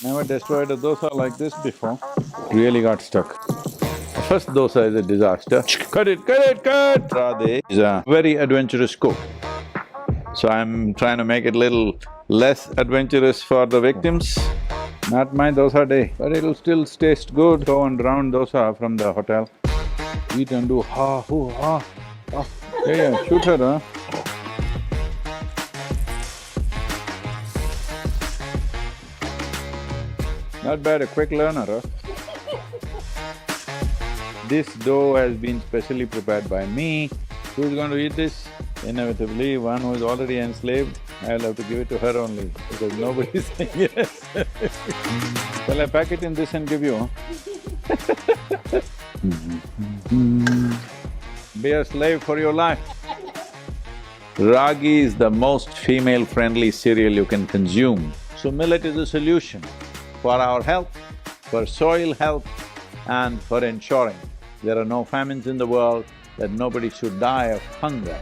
Never destroyed a dosa like this before. Really got stuck. First dosa is a disaster. Cut it, cut it, cut! Radhe is a very adventurous cook. So I'm trying to make it little less adventurous for the victims. Not my dosa day, but it'll still taste good. Go and round dosa from the hotel. Eat and do ha, hoo, ha, ha. Yeah, shoot her, huh? Not bad, a quick learner, huh? This dough has been specially prepared by me. Who's going to eat this? Inevitably, one who is already enslaved. I'll have to give it to her only, because nobody's saying yes. Shall I pack it in this and give you, huh? Be a slave for your life. Ragi is the most female-friendly cereal you can consume. So millet is a solution for our health, for soil health, and for ensuring there are no famines in the world, that nobody should die of hunger.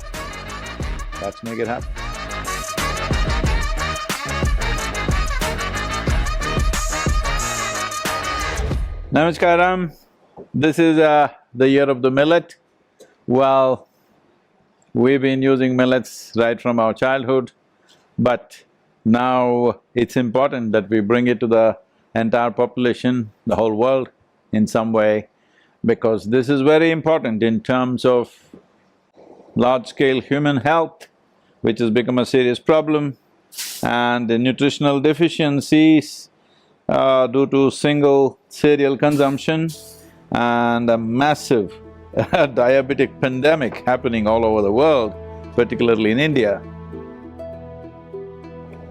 Let's make it happen. Namaskaram. This is the year of the millet. Well, we've been using millets right from our childhood, but now it's important that we bring it to the entire population, the whole world in some way, because this is very important in terms of large-scale human health, which has become a serious problem, and the nutritional deficiencies due to single cereal consumption and a massive diabetic pandemic happening all over the world, particularly in India.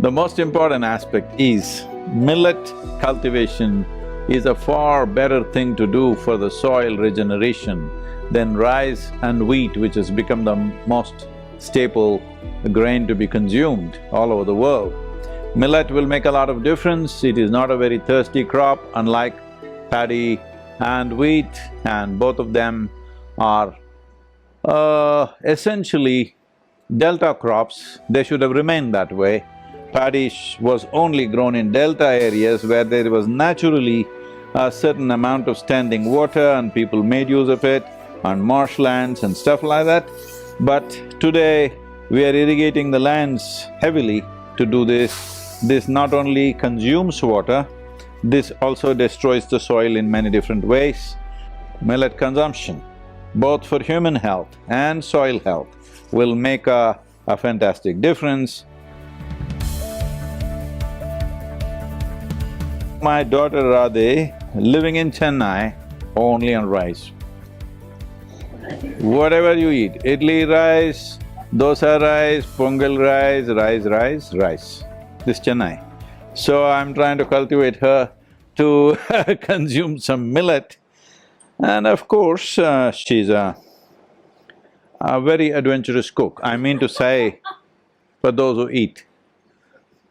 The most important aspect is millet cultivation is a far better thing to do for the soil regeneration than rice and wheat, which has become the most staple grain to be consumed all over the world. Millet will make a lot of difference. It is not a very thirsty crop, unlike paddy and wheat, and both of them are essentially delta crops. They should have remained that way. Paddy was only grown in delta areas where there was naturally a certain amount of standing water and people made use of it, on marshlands and stuff like that. But today, we are irrigating the lands heavily to do this. This not only consumes water, this also destroys the soil in many different ways. Millet consumption, both for human health and soil health, will make a fantastic difference. My daughter Radhe, living in Chennai, only on rice. Whatever you eat, idli rice, dosa rice, pongal rice, rice. This Chennai. So I'm trying to cultivate her to consume some millet. And of course, she's a very adventurous cook. I mean to say, for those who eat.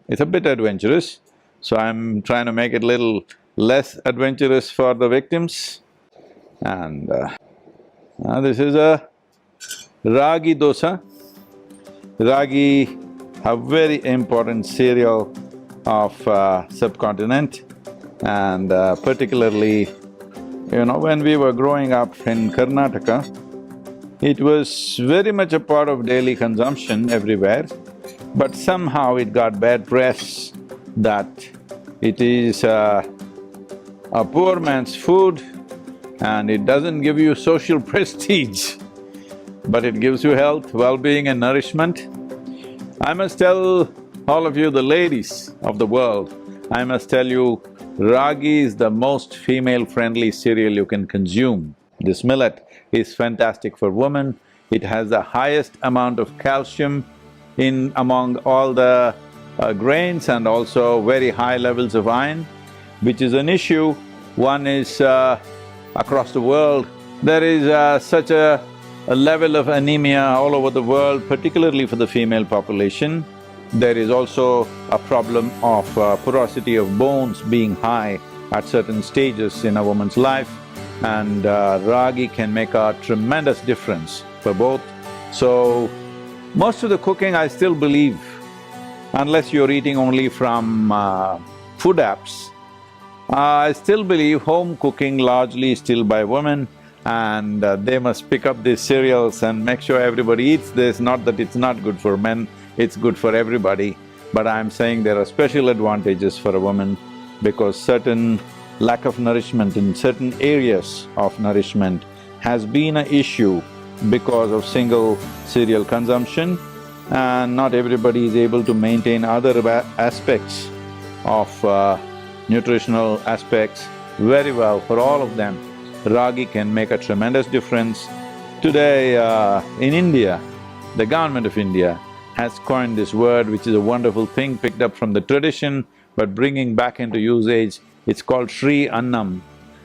It's a bit adventurous, so I'm trying to make it little less adventurous for the victims. And this is a Ragi dosa. Ragi, a very important cereal of subcontinent, and particularly, when we were growing up in Karnataka, it was very much a part of daily consumption everywhere, but somehow it got bad press that it is a poor man's food and it doesn't give you social prestige, but it gives you health, well-being and nourishment. I must tell all of you, the ladies of the world, I must tell you, Ragi is the most female-friendly cereal you can consume. This millet is fantastic for women. It has the highest amount of calcium among all the grains, and also very high levels of iron, which is an issue. One is across the world, there is such a level of anemia all over the world, particularly for the female population. There is also a problem of porosity of bones being high at certain stages in a woman's life, and Ragi can make a tremendous difference for both. So, most of the cooking I still believe unless you're eating only from food apps. I still believe home cooking largely is still by women, and they must pick up these cereals and make sure everybody eats this. Not that it's not good for men, it's good for everybody. But I'm saying there are special advantages for a woman because certain lack of nourishment in certain areas of nourishment has been an issue because of single cereal consumption, and not everybody is able to maintain other aspects of nutritional aspects very well. For all of them, Ragi can make a tremendous difference. Today, in India, the government of India has coined this word, which is a wonderful thing picked up from the tradition, but bringing back into usage. It's called Sri Annam.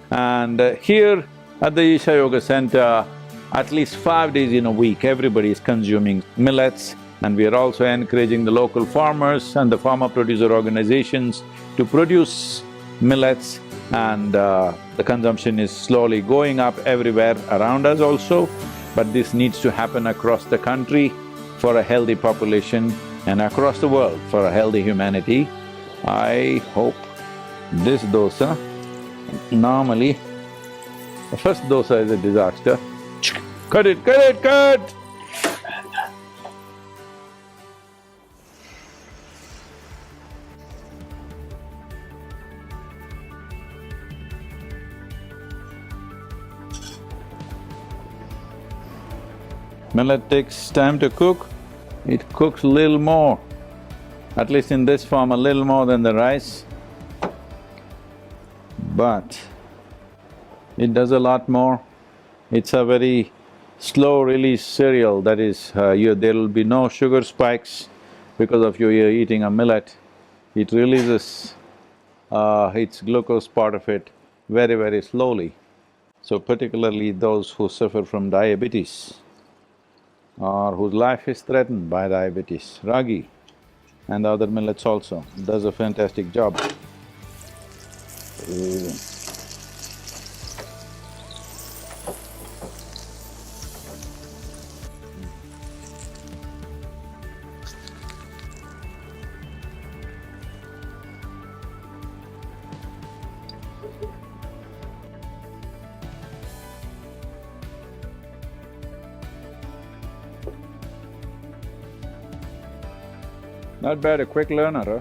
And here at the Isha Yoga Center, at least 5 days in a week, everybody is consuming millets, and we are also encouraging the local farmers and the farmer producer organizations to produce millets, and the consumption is slowly going up everywhere around us also. But this needs to happen across the country for a healthy population and across the world for a healthy humanity. I hope this dosa, normally the first dosa is a disaster. Cut it, cut it, cut! Millet takes time to cook, it cooks a little more, at least in this form, a little more than the rice. But it does a lot more. It's a very slow-release cereal, that is, there will be no sugar spikes because of you eating a millet. It releases its glucose part of it very, very slowly. So particularly those who suffer from diabetes or whose life is threatened by diabetes, Ragi and other millets also does a fantastic job. Not bad, a quick learner, huh?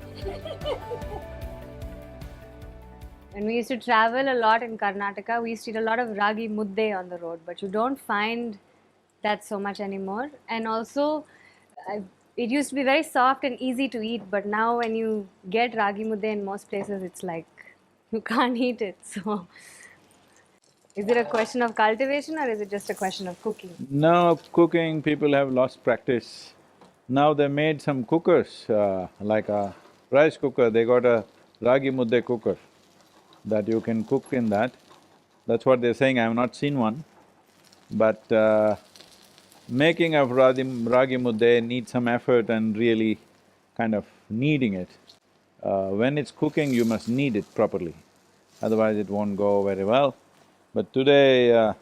When we used to travel a lot in Karnataka, we used to eat a lot of ragi mudde on the road, but you don't find that so much anymore. And also, it used to be very soft and easy to eat, but now when you get ragi mudde in most places, it's like you can't eat it. So, is it a question of cultivation or is it just a question of cooking? No, cooking, people have lost practice. Now they made some cookers, like a rice cooker, they got a ragi mudde cooker that you can cook in that. That's what they're saying, I have not seen one. But making of ragi mudde needs some effort and really kind of kneading it. When it's cooking, you must knead it properly, otherwise it won't go very well. But today,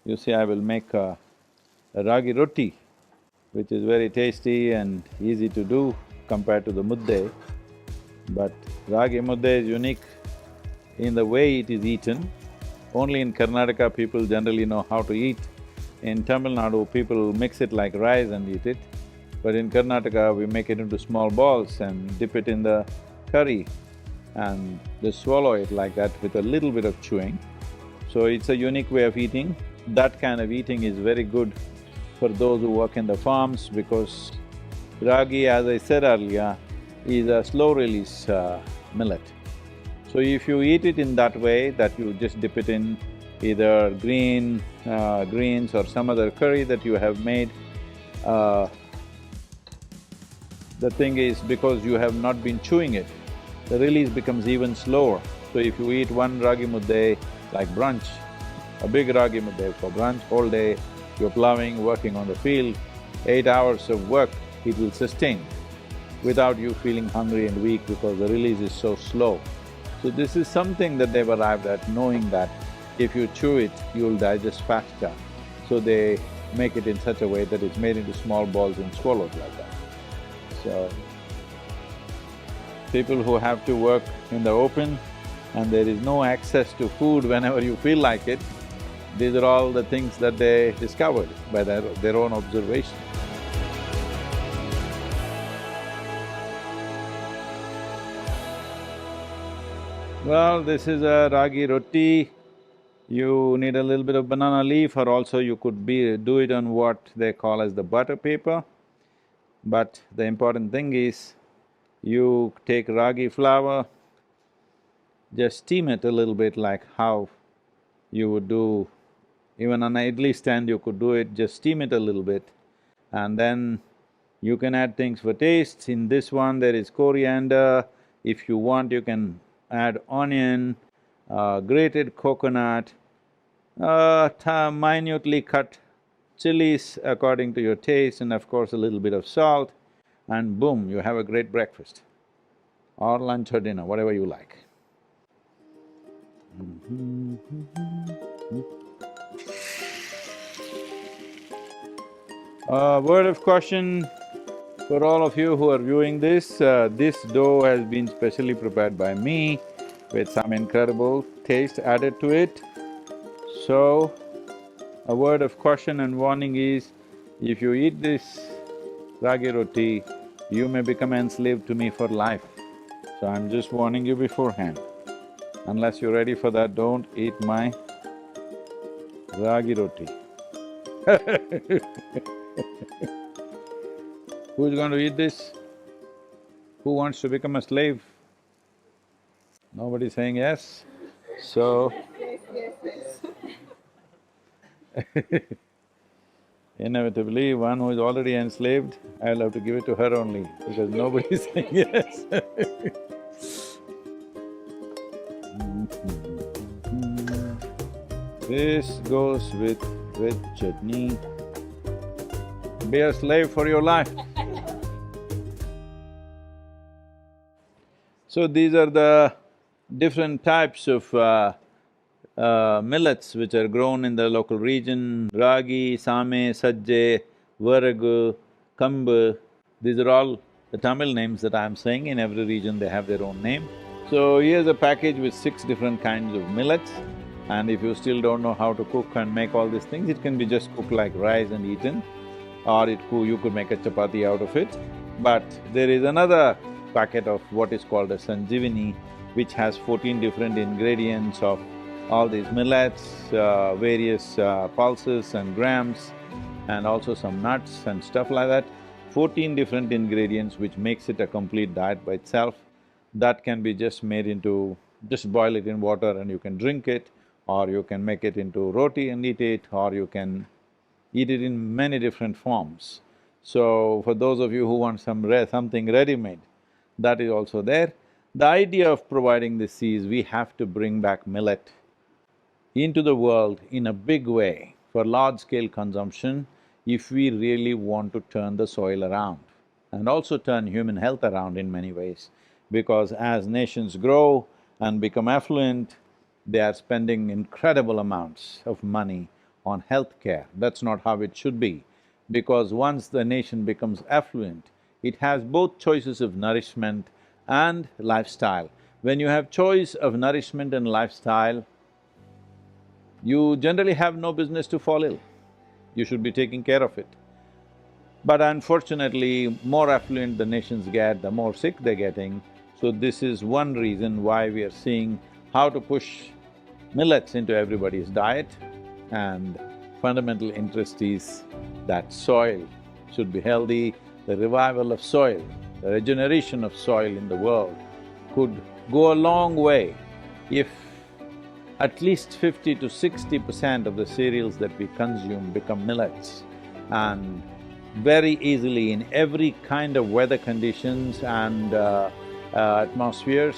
you see, I will make a ragi roti, which is very tasty and easy to do compared to the mudde. But ragi mudde is unique in the way it is eaten. Only in Karnataka people generally know how to eat. In Tamil Nadu, people mix it like rice and eat it. But in Karnataka, we make it into small balls and dip it in the curry and just swallow it like that with a little bit of chewing. So it's a unique way of eating. That kind of eating is very good for those who work in the farms, because ragi, as I said earlier, is a slow-release millet. So if you eat it in that way, that you just dip it in either greens or some other curry that you have made, the thing is, because you have not been chewing it, the release becomes even slower. So if you eat one ragi mudde like brunch, a big ragi mudde for brunch, whole day you're plowing, working on the field, 8 hours of work, it will sustain without you feeling hungry and weak because the release is so slow. So this is something that they've arrived at, knowing that if you chew it, you'll digest faster. So they make it in such a way that it's made into small balls and swallowed like that. So people who have to work in the open and there is no access to food whenever you feel like it, these are all the things that they discovered by their own observation. Well, this is a ragi roti. You need a little bit of banana leaf, or also you could do it on what they call as the butter paper. But the important thing is, you take ragi flour, just steam it a little bit like how you would do, even on an idli stand you could do it, just steam it a little bit. And then you can add things for taste. In this one there is coriander, if you want you can add onion, grated coconut, minutely cut chilies according to your taste, and of course a little bit of salt, and boom, you have a great breakfast or lunch or dinner, whatever you like. Word of caution for all of you who are viewing this, this dough has been specially prepared by me with some incredible taste added to it. So, a word of caution and warning is, if you eat this ragi roti, you may become enslaved to me for life. So I'm just warning you beforehand. Unless you're ready for that, don't eat my ragi roti. Who's going to eat this? Who wants to become a slave? Nobody's saying yes, so… Inevitably, one who is already enslaved, I'll have to give it to her only, because nobody's saying yes. This goes with chutney. Be a slave for your life. So these are the different types of millets which are grown in the local region: ragi, same, sajje, varagu, kambu. These are all the Tamil names that I'm saying. In every region they have their own name. So here's a package with 6 different kinds of millets, and if you still don't know how to cook and make all these things, it can be just cooked like rice and eaten, or you could make a chapati out of it. But there is another packet of what is called a sanjivini, which has 14 different ingredients of all these millets, various pulses and grams, and also some nuts and stuff like that. 14 different ingredients which makes it a complete diet by itself. That can be just made into… just boil it in water and you can drink it, or you can make it into roti and eat it, or you can eat it in many different forms. So, for those of you who want something ready-made, that is also there. The idea of providing this is, we have to bring back millet into the world in a big way for large-scale consumption if we really want to turn the soil around and also turn human health around in many ways. Because as nations grow and become affluent, they are spending incredible amounts of money on healthcare. That's not how it should be, because once the nation becomes affluent, it has both choices of nourishment and lifestyle. When you have choice of nourishment and lifestyle, you generally have no business to fall ill. You should be taking care of it. But unfortunately, more affluent the nations get, the more sick they're getting. So this is one reason why we are seeing how to push millets into everybody's diet, and fundamental interest is that soil should be healthy. The revival of soil, the regeneration of soil in the world could go a long way if at least 50 to 60% of the cereals that we consume become millets. And very easily in every kind of weather conditions and atmospheres,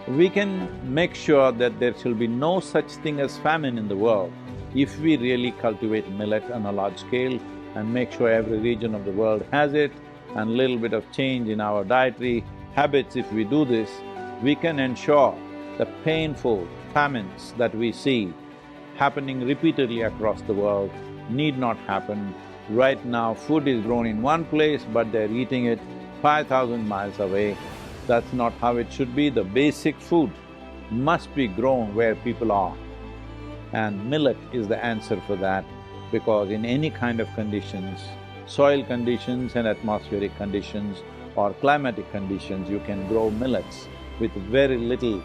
we can make sure that there shall be no such thing as famine in the world if we really cultivate millet on a large scale and make sure every region of the world has it, and little bit of change in our dietary habits. If we do this, we can ensure the painful famines that we see happening repeatedly across the world need not happen. Right now, food is grown in one place, but they're eating it 5,000 miles away. That's not how it should be. The basic food must be grown where people are. And millet is the answer for that, because in any kind of conditions, soil conditions and atmospheric conditions or climatic conditions, you can grow millets. With very little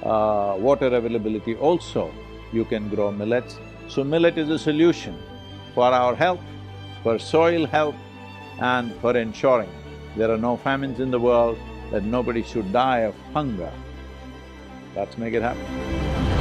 water availability also, you can grow millets. So millet is a solution for our health, for soil health, and for ensuring there are no famines in the world, that nobody should die of hunger. Let's make it happen.